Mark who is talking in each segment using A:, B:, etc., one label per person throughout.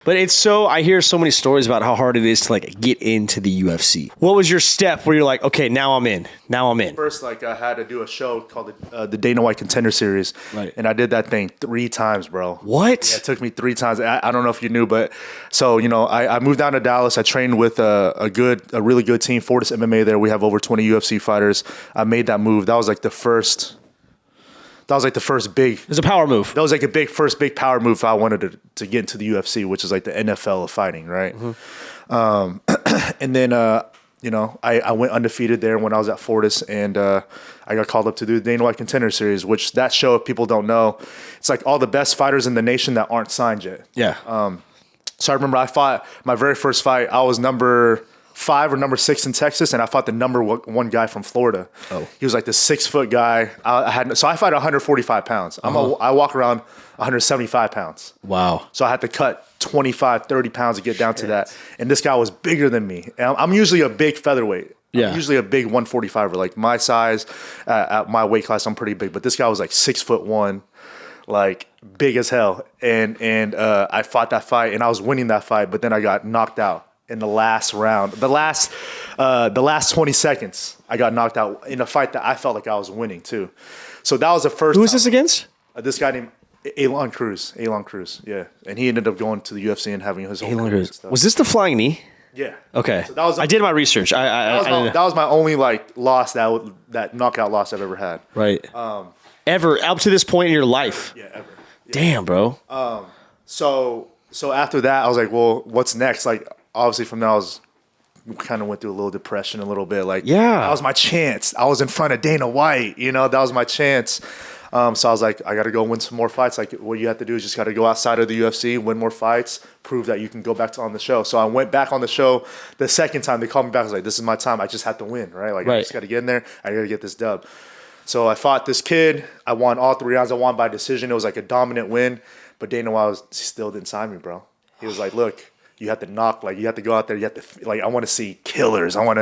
A: But I hear so many stories about how hard it is to like get into the UFC. What was your step where you're like, okay, now I'm in.
B: First, like I had to do a show called the Dana White Contender Series.
A: Right.
B: And I did that thing 3 times, bro.
A: What?
B: Yeah, it took me 3 times. I don't know if you knew, but so, I moved down to Dallas. I trained with a really good team, Fortis MMA there. We have over 20 UFC fighters. I made that move. That was like the first big.
A: It was a power move.
B: That was like first big power move if I wanted to get into the UFC, which is like the NFL of fighting, right? Mm-hmm. And then, I went undefeated there when I was at Fortis, and I got called up to do the Dana White Contender Series, which that show, if people don't know, it's like all the best fighters in the nation that aren't signed yet.
A: Yeah.
B: So I remember I fought my very first fight. I was number 5 or number 6 in Texas, and I fought the number 1 guy from Florida. Oh, he was like the 6-foot guy. So I fight 145 pounds. I walk around 175 pounds.
A: Wow.
B: So I had to cut 25, 30 pounds to get down to that. And this guy was bigger than me. And I'm usually a big featherweight.
A: Yeah.
B: I'm usually a big 145er. Like my size, at my weight class, I'm pretty big. But this guy was like 6'1", like big as hell. And I fought that fight, and I was winning that fight. But then I got knocked out in the last round. The last 20 seconds, I got knocked out in a fight that I felt like I was winning too. So that was the first.
A: Who was this against?
B: This guy named Elon Cruz, yeah. And he ended up going to the UFC and having his own
A: Elon Cruz. Was this the flying knee?
B: Yeah.
A: Okay. So I did my research.
B: That was my only like loss that knockout loss I've ever had.
A: Right. Ever up to this point in your life?
B: Yeah, ever. Yeah.
A: Damn, bro.
B: So after that, I was like, well, what's next? Like, obviously from there, I kind of went through a little depression a little bit. Like,
A: yeah,
B: that was my chance. I was in front of Dana White. That was my chance. So I was like, I got to go win some more fights. Like, what you have to do is just got to go outside of the UFC, win more fights, prove that you can go back on the show. So I went back on the show the second time. They called me back. I was like, this is my time. I just have to win, right? Like, I just got to get in there. I got to get this dub. So I fought this kid. I won all 3 rounds. I won by decision. It was like a dominant win. But Dana White still didn't sign me, bro. He was like, look, you have to knock. Like, you have to go out there. You have to, like, I want to see killers. And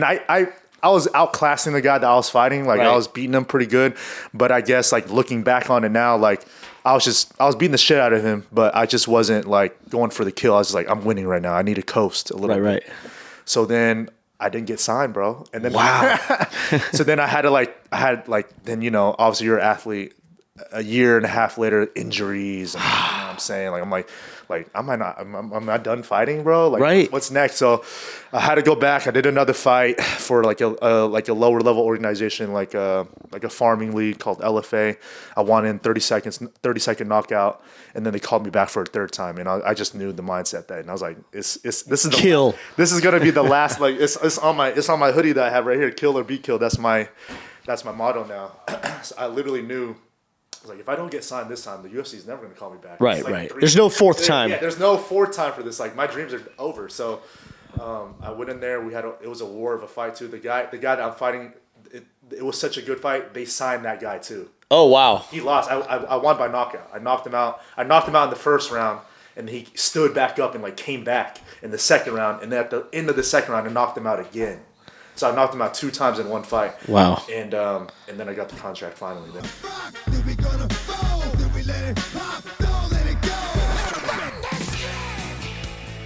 B: I was outclassing the guy that I was fighting. Like, I was beating him pretty good. But I guess, like, looking back on it now, like, I was beating the shit out of him, but I just wasn't, like, going for the kill. I was just like, I'm winning right now. I need to coast a little bit. Right. So then I didn't get signed, bro. And then so then I had to, then, obviously you're an athlete. A year and a half later, injuries. And, you know what I'm saying? Like, I'm like, I'm not done fighting, bro. Like, what's next? So I had to go back. I did another fight for like a lower level organization, like a farming league called LFA. I won in 30-second knockout, and then they called me back for a third time, and I just knew the mindset that, and I was like, this is the
A: kill.
B: This is gonna be the last. Like, it's on my hoodie that I have right here. Kill or be killed. That's my motto now. So I literally knew. Like, if I don't get signed this time, the UFC is never going to call me back.
A: Right. There's no fourth time.
B: Yeah, there's no fourth time for this. Like, my dreams are over. So I went in there. It was a war of a fight too. The guy that I'm fighting, it was such a good fight. They signed that guy too.
A: Oh wow.
B: He lost. I won by knockout. I knocked him out. I knocked him out in the first round, and he stood back up and like came back in the second round. And then at the end of the second round, I knocked him out again. So I knocked him out 2 times in one fight.
A: Wow.
B: And then I got the contract finally. Then.